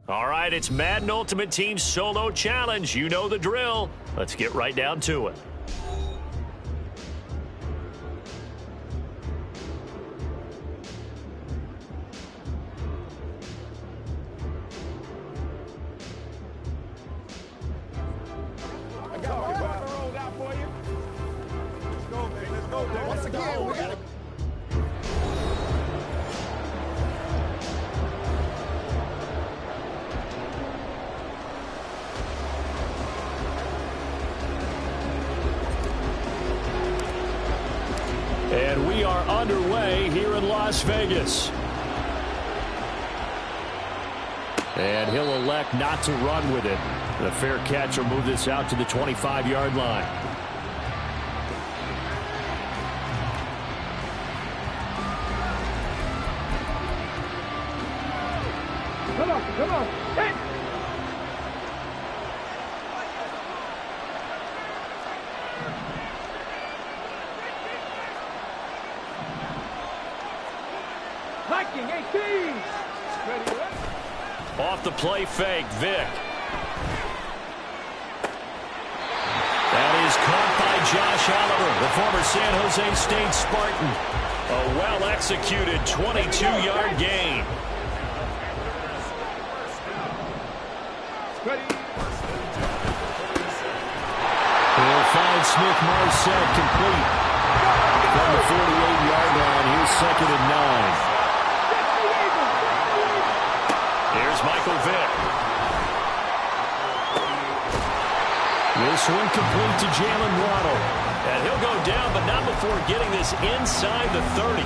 All right, it's Madden Ultimate Team Solo Challenge. You know the drill. Let's get right down to it. Once again, we got to... And we are underway here in Las Vegas. And he'll elect not to run with it. The fair catch will move this out to the 25-yard line. Come on, hit! Viking 18! Off the play fake, Vick. That is caught by Josh Oliver, the former San Jose State Spartan. A well-executed 22-yard gain. He'll find Smith-Marsette complete. From the 48-yard line, here's 2nd and 9. Here's Michael Vick. This one complete to Jalen Waddle. And he'll go down, but not before getting this inside the 30.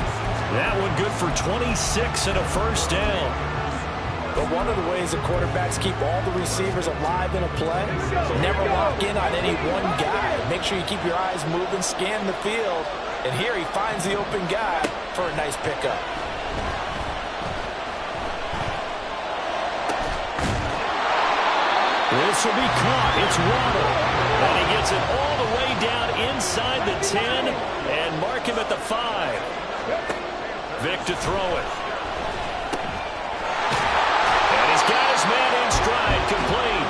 That one good for 26 and a first down. But one of the ways that quarterbacks keep all the receivers alive in a play, never lock in on any one guy. Make sure you keep your eyes moving, scan the field. And here he finds the open guy for a nice pickup. This will be caught. It's Waddle. And he gets it all the way down inside the 10 and mark him at the 5. Vick to throw it. And he's got his man in stride, complete.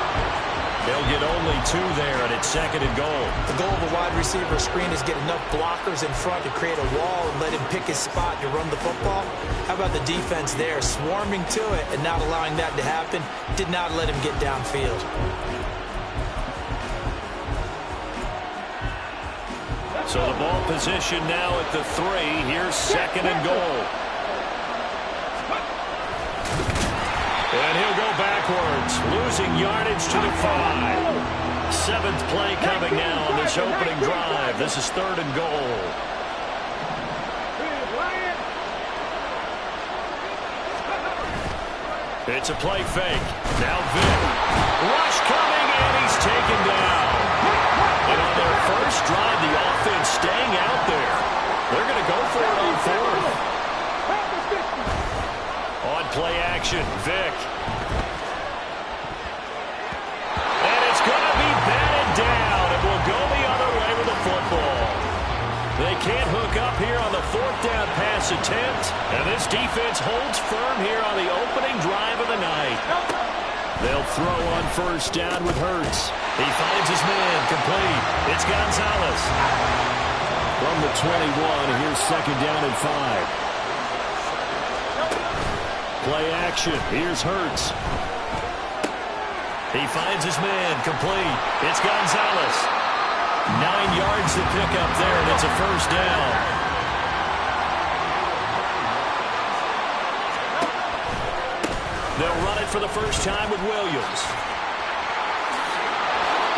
They'll get only 2 there, and it's 2nd and goal. The goal of a wide receiver screen is get enough blockers in front to create a wall and let him pick his spot to run the football. How about the defense there, swarming to it and not allowing that to happen? Did not let him get downfield. So the ball position now at the 3. Here's 2nd and goal. And he'll go backwards, losing yardage to the 5. 7th play coming now on this opening drive. This is 3rd and goal. It's a play fake. Now Vick. Rush coming, and he's taken down. And on their first drive, the offense staying out there. They're going to go for it on 4th. On play action, Vick. And it's going to be batted down, and will go the other way with the football. They can't hook up here on the 4th down pass attempt, and this defense holds firm here on the opening drive of the night. They'll throw on 1st down with Hurts. He finds his man, complete. It's Gonzalez. From the 21, here's 2nd down and 5. Play action. Here's Hurts. He finds his man, complete. It's Gonzalez. 9 yards to pick up there, and it's a 1st down. They'll run it for the first time with Williams.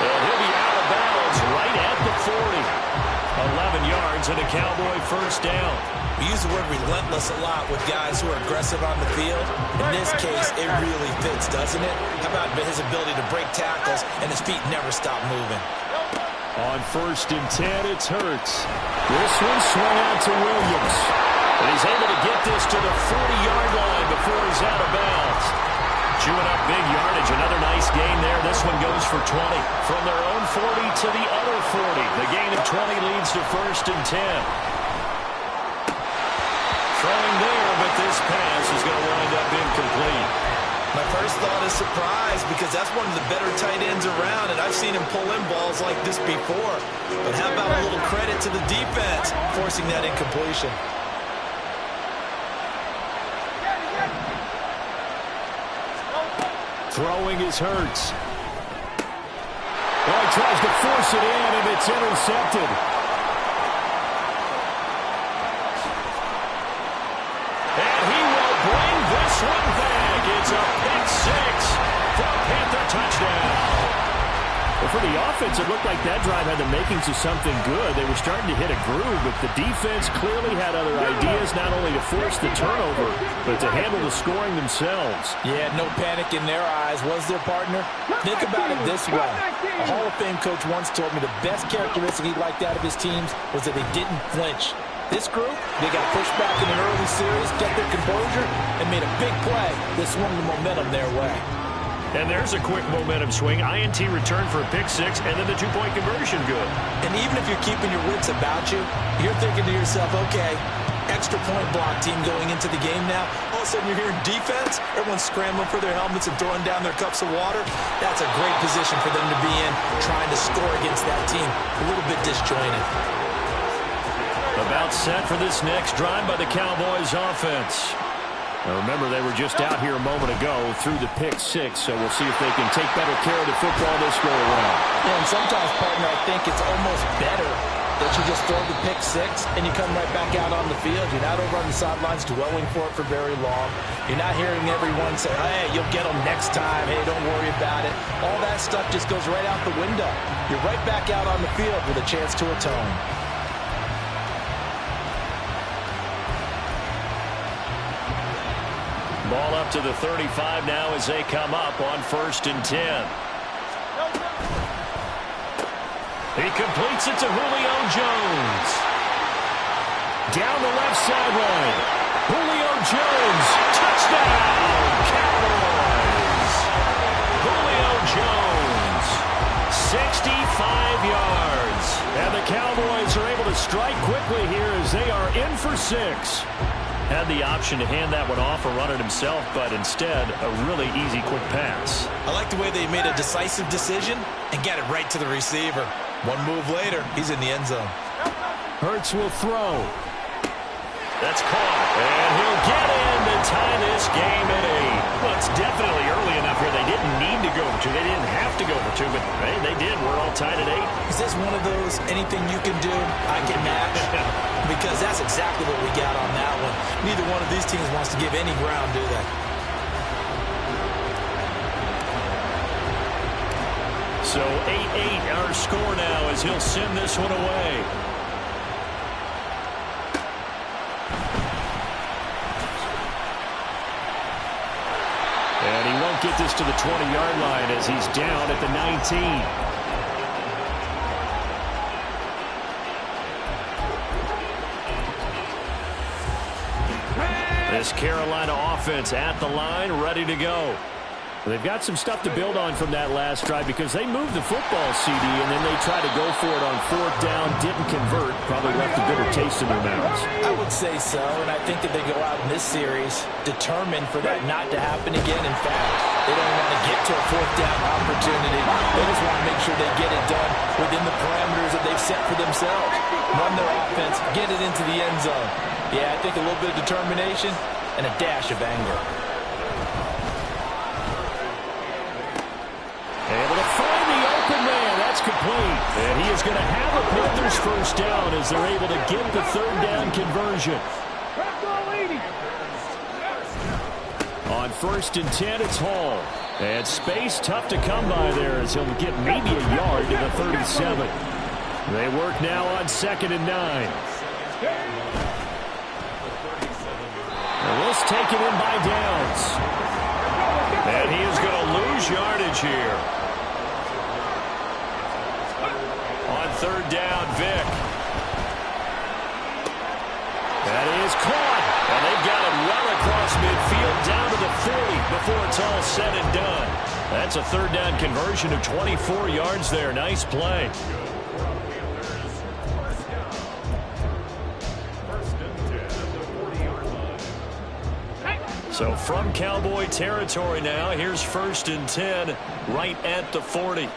And he'll be out of bounds right at the 40. 11 yards and a Cowboy 1st down. We use the word relentless a lot with guys who are aggressive on the field. In this case, it really fits, doesn't it? How about his ability to break tackles and his feet never stop moving? On 1st and 10, it's Hurts. This one swung out to Williams. And he's able to get this to the 40-yard line before he's out of bounds. Chewing up big yardage. Another nice gain there. This one goes for 20. From their own 40 to the other 40. The gain of 20 leads to 1st and 10. Throwing there, but this pass is going to wind up incomplete. My first thought is surprise because that's one of the better tight ends around, and I've seen him pull in balls like this before. But how about a little credit to the defense forcing that incompletion? Throwing is Hurts. Oh, he tries to force it in, and it's intercepted. And he will bring this one back. It's a pick six for a Panther touchdown. Well, for the offense, it looked like that drive had the makings of something good. They were starting to hit a groove, but the defense clearly had other ideas, not only to force the turnover, but to handle the scoring themselves. Yeah, no panic in their eyes, was there, partner? Think about it this way. A Hall of Fame coach once told me the best characteristic he liked out of his teams was that they didn't flinch. This group, they got pushed back in an early series, kept their composure, and made a big play that swung the momentum their way. And there's a quick momentum swing. INT return for a pick six, and then the two-point conversion good. And even if you're keeping your wits about you, you're thinking to yourself, okay, extra point block team going into the game now. All of a sudden you're hearing defense. Everyone's scrambling for their helmets and throwing down their cups of water. That's a great position for them to be in, trying to score against that team. A little bit disjointed. About set for this next drive by the Cowboys offense. Now remember, they were just out here a moment ago through the pick six, so we'll see if they can take better care of the football this go around. Yeah, and sometimes, partner, I think it's almost better that you just throw the pick six and you come right back out on the field. You're not over on the sidelines dwelling for it for very long. You're not hearing everyone say, hey, you'll get them next time. Hey, don't worry about it. All that stuff just goes right out the window. You're right back out on the field with a chance to atone. Ball up to the 35 now as they come up on 1st and 10. He completes it to Julio Jones. Down the left sideline. Julio Jones. Touchdown, Cowboys. Julio Jones. 65 yards. And the Cowboys are able to strike quickly here as they are in for 6. Had the option to hand that one off or run it himself, but instead, a really easy, quick pass. I like the way they made a decisive decision and got it right to the receiver. One move later, he's in the end zone. Hurts will throw. That's caught, and he'll get in to tie this game at 8. Well, it's definitely early enough here. They didn't need to go for 2. They didn't have to go for 2, but hey, they did. We're all tied at 8. Is this one of those anything you can do, I can match? Because that's exactly what we got on that one. Neither one of these teams wants to give any ground, do they? So 8-8 our score now as he'll send this one away. And he won't get this to the 20-yard line as he's down at the 19. This Carolina offense at the line, ready to go. They've got some stuff to build on from that last drive because they moved the football, CD, and then they tried to go for it on 4th down, didn't convert, probably left a bitter taste in their mouths. I would say so, and I think that they go out in this series determined for that not to happen again. In fact, they don't want to get to a 4th down opportunity. They just want to make sure they get it done within the parameters that they've set for themselves. Run their offense, get it into the end zone. Yeah, I think a little bit of determination and a dash of anger. Able to find the open man. That's complete. And he is going to have a Panthers first down as they're able to get the 3rd down conversion. On 1st and 10, it's Hall. And space tough to come by there as he'll get maybe a yard to the 37. They work now on 2nd and 9. And this taken in by Downs. And he is going to lose yardage here. On 3rd down, Vick. That is caught. And they've got it well across midfield down to the 40 before it's all said and done. That's a 3rd down conversion of 24 yards there. Nice play. So from Cowboy territory now, here's 1st and 10 right at the 40.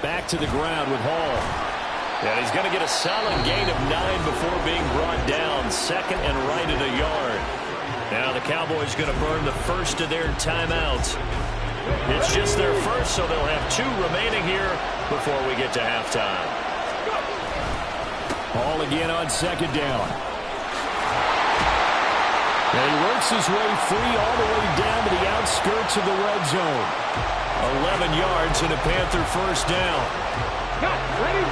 Back to the ground with Hall. And he's going to get a solid gain of 9 before being brought down. 2nd and right at a yard. Now the Cowboys going to burn the first of their timeouts. It's just their first, so they'll have 2 remaining here before we get to halftime. Hall again on 2nd down. And he works his way free all the way down to the outskirts of the red zone. 11 yards and a Panther first down. Ready?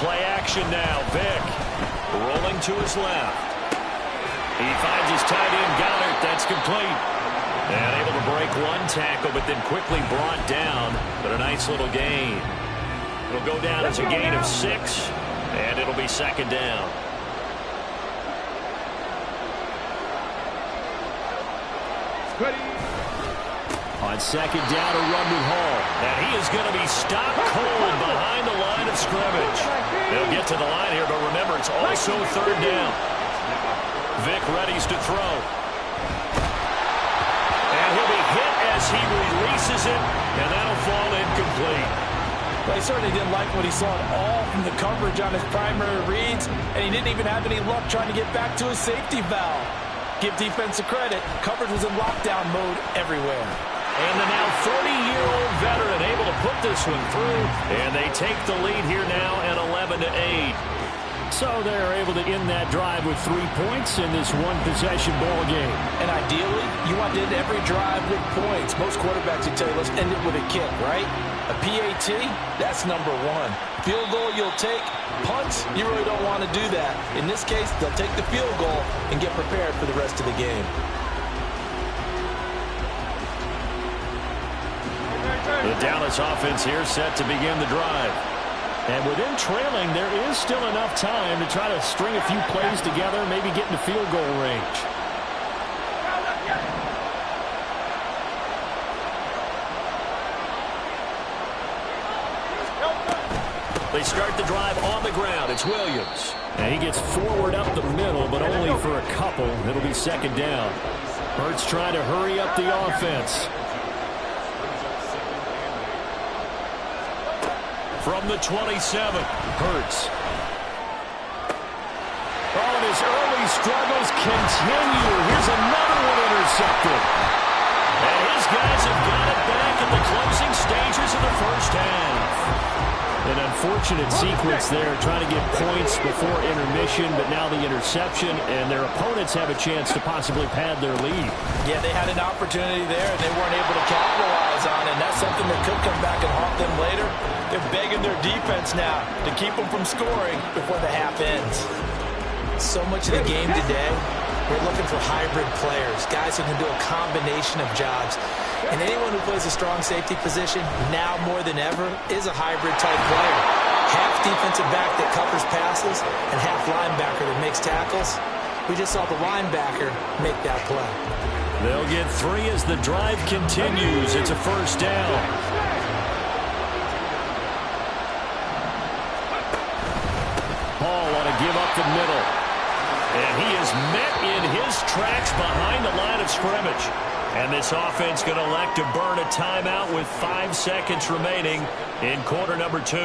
Play action now. Vick rolling to his left. He finds his tight end, Goddard. That's complete. And able to break 1 tackle, but then quickly brought down. But a nice little gain. It'll go down as a gain of 6, and it'll be 2nd down. On 2nd down, a run with Hall. And he is going to be stopped cold behind the line of scrimmage. They'll get to the line here, but remember, it's also 3rd down. Vick readies to throw. And he'll be hit as he releases it, and that'll fall incomplete. Well, he certainly didn't like what he saw at all from the coverage on his primary reads, and he didn't even have any luck trying to get back to his safety valve. Give defensive credit. Coverage was in lockdown mode everywhere. And the now 40-year-old veteran able to put this one through, and they take the lead here now at 11-8. So they're able to end that drive with 3 points in this one-possession ball game. And ideally, you want to end every drive with points. Most quarterbacks would tell you, let's end it with a kick, right? A PAT, that's number 1. Field goal you'll take. Punts, you really don't want to do that. In this case, they'll take the field goal and get prepared for the rest of the game. The Dallas offense here set to begin the drive. And with them trailing, there is still enough time to try to string a few plays together, maybe get into field goal range. They start the drive on the ground. It's Williams. And he gets forward up the middle, but only for a couple. It'll be 2nd down. Hurts trying to hurry up the offense. From the 27, Hurts. Oh, and his early struggles continue. Here's another one intercepted. And his guys have got it back in the closing stages of the first half. An unfortunate sequence there, trying to get points before intermission, but now the interception, and their opponents have a chance to possibly pad their lead. Yeah, they had an opportunity there, and they weren't able to capitalize on it, and that's something that could come back and haunt them later. They're begging their defense now to keep them from scoring before the half ends. So much of the game today, we're looking for hybrid players, guys who can do a combination of jobs. And anyone who plays a strong safety position, now more than ever, is a hybrid-type player. Half defensive back that covers passes and half linebacker that makes tackles. We just saw the linebacker make that play. They'll get 3 as the drive continues. It's a first down. Hall on a give up the middle. And he is met in his tracks behind the line of scrimmage. And this offense going to elect to burn a timeout with 5 seconds remaining in quarter number 2.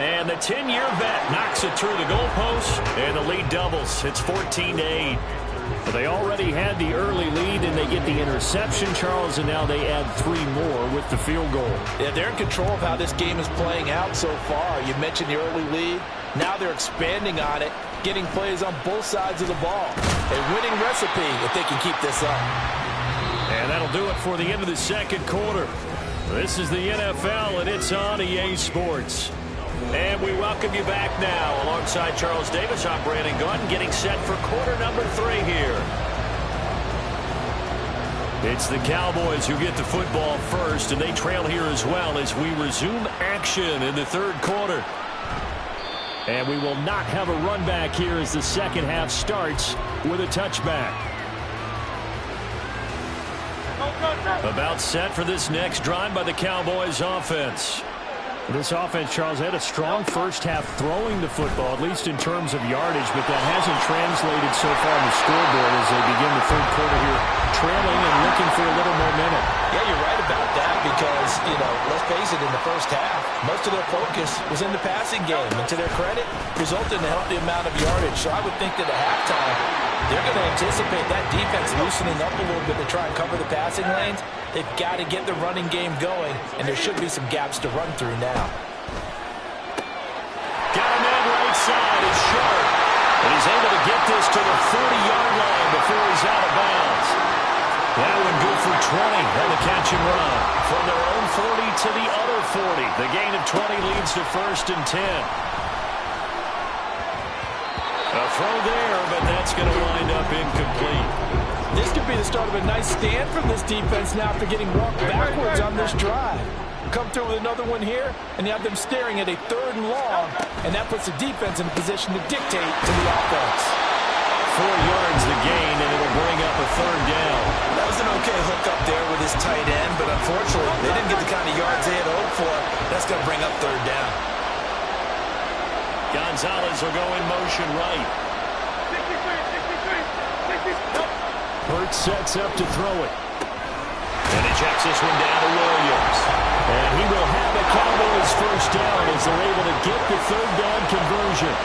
And the 10-year vet knocks it through the goalpost, and the lead doubles. It's 14-8. But they already had the early lead, and they get the interception, Charles, and now they add 3 more with the field goal. Yeah, they're in control of how this game is playing out so far. You mentioned the early lead. Now they're expanding on it, getting plays on both sides of the ball. A winning recipe if they can keep this up. And that'll do it for the end of the second quarter. This is the NFL, and it's on EA Sports. And we welcome you back now alongside Charles Davis. I'm Brandon Gaudin getting set for quarter number 3 here. It's the Cowboys who get the football first, and they trail here as well as we resume action in the third quarter. And we will not have a run back here as the second half starts with a touchback. About set for this next drive by the Cowboys offense. This offense, Charles, had a strong first half throwing the football, at least in terms of yardage, but that hasn't translated so far on the scoreboard as they begin the third quarter here, trailing and looking for a little momentum. Yeah, you're right about that because, let's face it, in the first half, most of their focus was in the passing game. And to their credit, resulted in a healthy amount of yardage. So I would think that at halftime, they're going to anticipate that defense loosening up a little bit to try and cover the passing lanes. They've got to get the running game going, and there should be some gaps to run through now. Got a man right side. It's Sharp. And he's able to get this to the 30-yard line before he's out of bounds. That one good for 20 on the catch and run. From their own 40 to the other 40. The gain of 20 leads to 1st and 10. A throw there, but that's going to wind up incomplete. This could be the start of a nice stand from this defense now after getting walked backwards on this drive. Come through with another one here, and you have them staring at a 3rd and long, and that puts the defense in a position to dictate to the offense. 4 yards the gain, and it'll bring up a 3rd down. That was an okay hook up there with his tight end, but unfortunately, they didn't get the kind of yards they had hoped for. That's going to bring up 3rd down. Gonzalez will go in motion right. 63. Hurts sets up to throw it. And he checks this one down to Williams. And he will have a Cowboys first down as they're able to get the 3rd down conversion.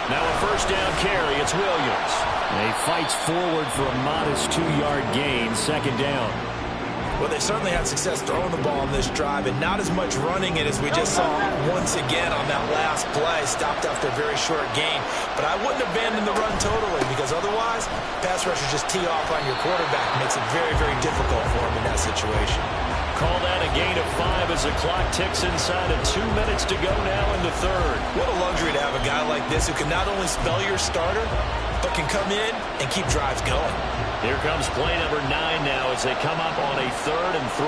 Now a first down carry. It's Williams. And he fights forward for a modest 2-yard gain, 2nd down. Well, they certainly had success throwing the ball on this drive, and not as much running it as we just saw once again on that last play. Stopped after a very short gain. But I wouldn't abandon the run totally, because otherwise, pass rushers just tee off on your quarterback. Makes it very, very difficult for him in that situation. Call that a gain of 5 as the clock ticks inside of 2 minutes to go now in the third. What a luxury to have a guy like this who can not only spell your starter, but can come in and keep drives going. Here comes play number 9 now as they come up on a 3rd and 3.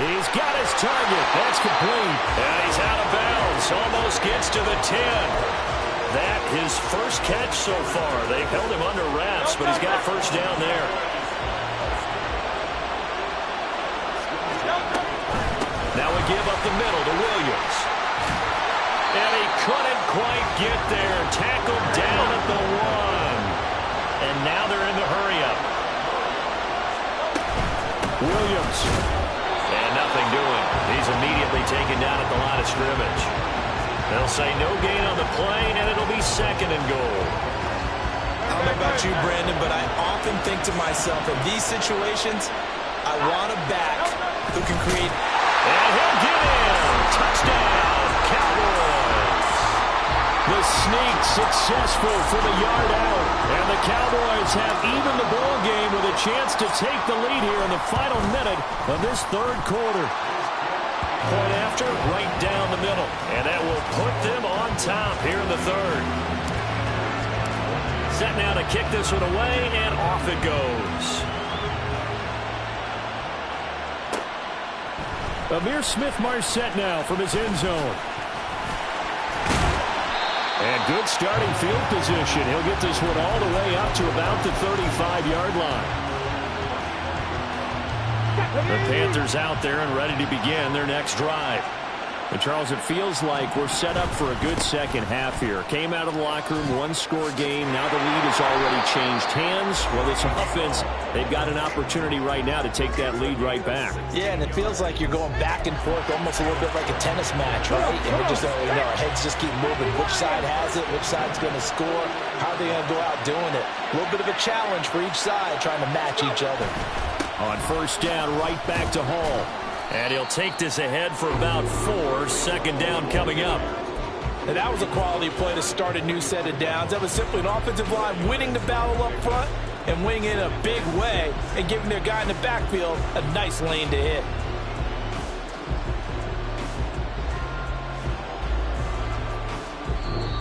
He's got his target. That's complete. And he's out of bounds. Almost gets to the 10. That his first catch so far. They've held him under wraps, but he's got first down there. Now we give up the middle to Williams. And he couldn't quite get there. Tackled down at the 1. And now they're in the hurry-up. Williams. And nothing doing. He's immediately taken down at the line of scrimmage. They'll say no gain on the play, and it'll be 2nd and goal. I don't know about you, Brandon, but I often think to myself, in these situations, I want a back who can create. And he'll get in. Touchdown, Cowboys. The sneak successful from a yard out. And the Cowboys have evened the ball game with a chance to take the lead here in the final minute of this third quarter. Point after, right down the middle. And that will put them on top here in the third. Set now to kick this one away, and off it goes. Ihmir Smith-Marsette now from his end zone. And good starting field position. He'll get this one all the way up to about the 35-yard line. The Panthers out there and ready to begin their next drive. And Charles, it feels like we're set up for a good second half here. Came out of the locker room, 1-score game. Now the lead has already changed hands. Well, this offense, they've got an opportunity right now to take that lead right back. Yeah, and it feels like you're going back and forth almost a little bit like a tennis match, right? And we're just, our heads just keep moving. Which side has it? Which side's going to score? How are they going to go out doing it? A little bit of a challenge for each side trying to match each other. On first down, right back to Hall. And he'll take this ahead for about 4. 2nd down coming up. And that was a quality play to start a new set of downs. That was simply an offensive line winning the battle up front and wing in a big way and giving their guy in the backfield a nice lane to hit.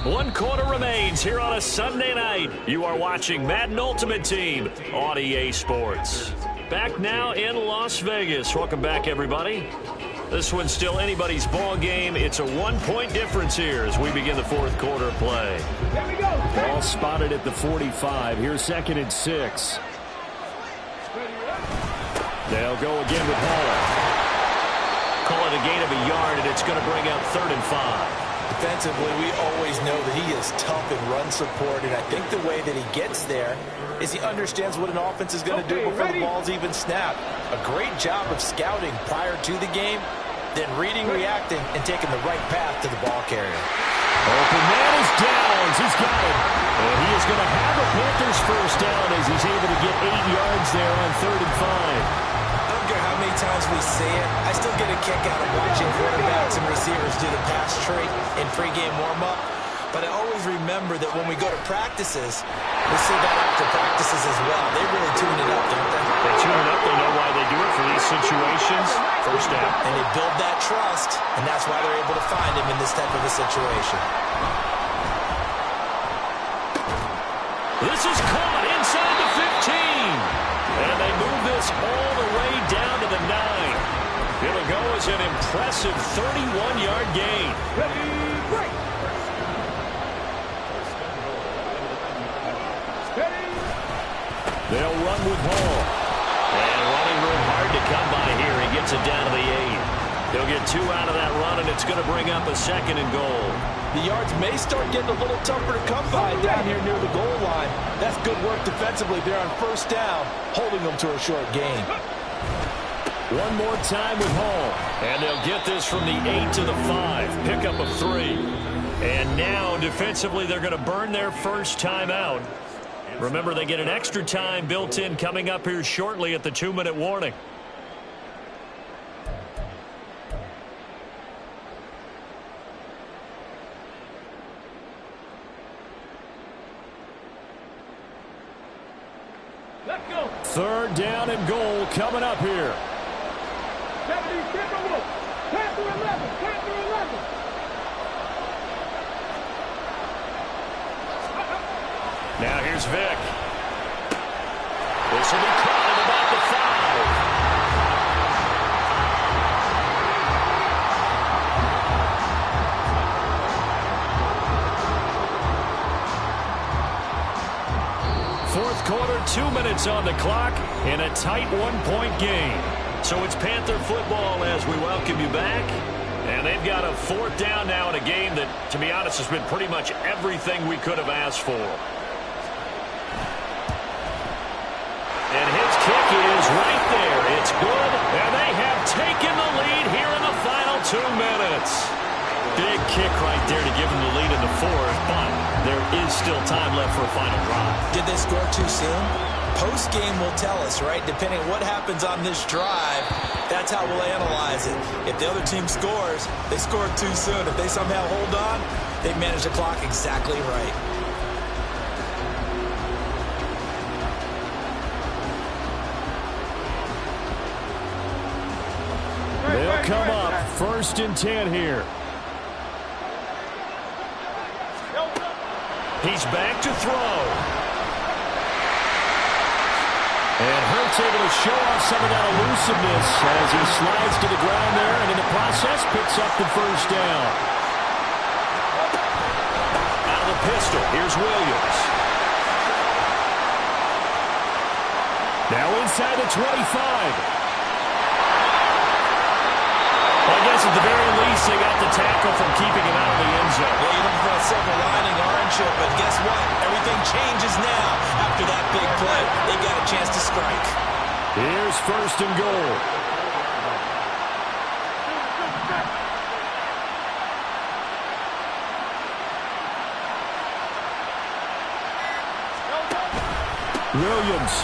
One quarter remains here on a Sunday night. You are watching Madden Ultimate Team on EA Sports. Back now in Las Vegas. Welcome back, everybody. This one's still anybody's ball game. It's a one-point difference here as we begin the fourth quarter play. Here we go. Ball spotted at the 45. Here's 2nd and 6. They'll go again with Hall. Call it a gain of a yard, and it's going to bring up 3rd and 5. Defensively, we always know that he is tough in run support, and I think the way that he gets there is he understands what an offense is going to do before the ball's even snapped. A great job of scouting prior to the game, then reading, reacting, and taking the right path to the ball carrier. Open man is Downs. He's got it. And he is going to have a Panthers first down as he's able to get 8 yards there on 3rd and 5. I don't care how many times we say it, I still get a kick out of watching quarterbacks and receivers do the pass tree in pregame warm-up. But I always remember that when we go to practices, we see that after practices as well. They really tune it up, don't they? They tune it up. They know why they do it for these situations. First down. And they build that trust, and that's why they're able to find him in this type of a situation. This is caught inside the 15. And they move this all the way down to the 9. It'll go as an impressive 31-yard gain. Ready, break. Steady. They'll run with Hall. And running room hard to come by here. He gets it down to the 8. He'll get 2 out of that run, and it's going to bring up a 2nd and goal. The yards may start getting a little tougher to come by down here near the goal line. That's good work defensively there on first down, holding them to a short gain. One more time with Hall. And they'll get this from the 8 to the 5. Pickup of 3. And now, defensively, they're going to burn their first time out. Remember, they get an extra time built in coming up here shortly at the 2-minute warning. Let's go. 3rd down and goal coming up here. 70, Timberwolves. Panther 11. Panther 11. Now here's Vic. This will be caught at about the 5. Fourth quarter, 2 minutes on the clock in a tight 1-point game. So it's Panther football as we welcome you back. And they've got a 4th down now in a game that, to be honest, has been pretty much everything we could have asked for. And his kick is right there. It's good, and they have taken the lead here in the final 2 minutes. Big kick right there to give them the lead in the 4th, but there is still time left for a final drive. Did they score too soon? Post-game will tell us, right? Depending on what happens on this drive, that's how we'll analyze it. If the other team scores, they scored too soon. If they somehow hold on, they manage the clock exactly right. They'll come up 1st and 10 here. He's back to throw. And Hurts able to show off some of that elusiveness as he slides to the ground there, and in the process picks up the first down. Out of the pistol, here's Williams. Now inside the 25. Well, I guess at the very least, they got the tackle from keeping him out of the end zone. Yeah, you're looking for a silver lining, aren't you? But guess what? Everything changes now after that big play. They got a chance to strike. Here's 1st and goal. Williams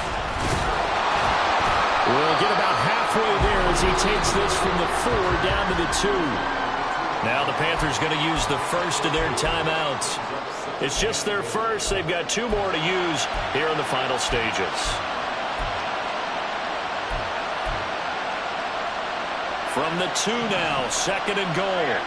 will get about halfway there as he takes this from the 4 down to the 2. Now the Panthers going to use the first of their timeouts. It's just their first. They've got 2 more to use here in the final stages. From the 2 now, 2nd and goal.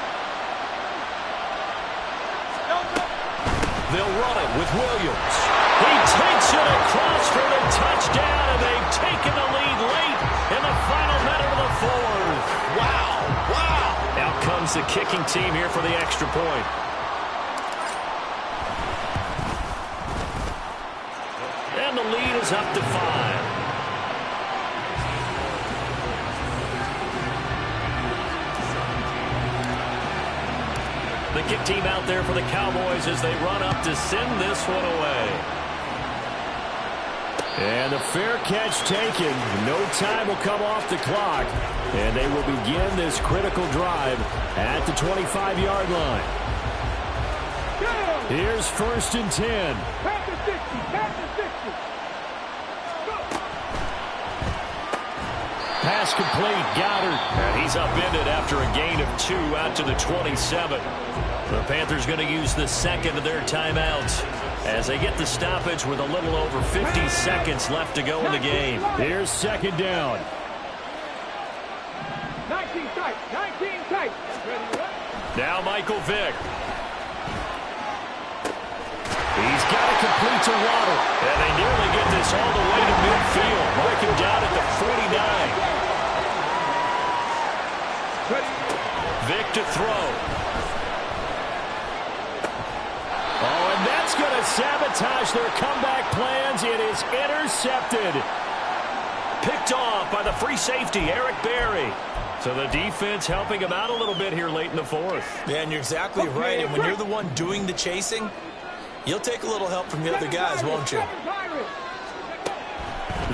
They'll run it with Williams. He takes it across for the touchdown, and they've taken the lead late in the final minute of the 4th. Wow, wow. Out comes the kicking team here for the extra point. And the lead is up to 5. The kick team out there for the Cowboys as they run up to send this one away. And the fair catch taken. No time will come off the clock. And they will begin this critical drive at the 25-yard line. Here's 1st and 10. Back to 60. Back to 60. Go. Pass complete. Goddard. And he's upended after a gain of 2 out to the 27. The Panthers going to use the 2nd of their timeouts as they get the stoppage with a little over 50 seconds left to go in the game. Here's 2nd down. 19 tight. 19 tight. Now Michael Vick. He's got to complete to Waddle. And they nearly get this all the way to midfield. Mark him down at the 49. Vick to throw. Oh, and that's going to sabotage their comeback plans. It is intercepted. Picked off by the free safety, Eric Berry. So the defense helping him out a little bit here late in the 4th. Yeah, and you're exactly right. And when you're the one doing the chasing, you'll take a little help from the other guys, won't you?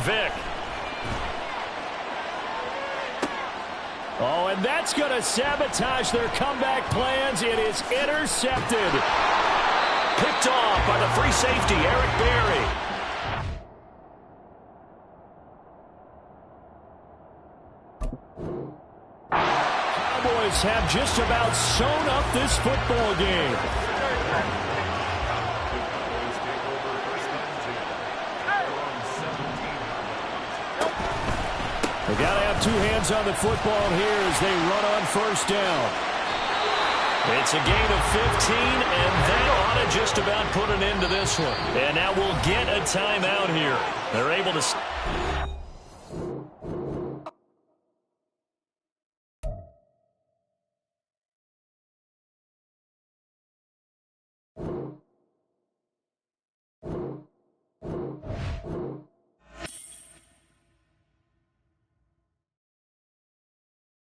Vick. Oh, and that's going to sabotage their comeback plans. It is intercepted. Picked off by the free safety, Eric Berry. Cowboys have just about sewn up this football game. They got to have 2 hands on the football here as they run on 1st down. It's a gain of 15, and that ought to just about put an end to this one. And now we'll get a timeout here. They're able to...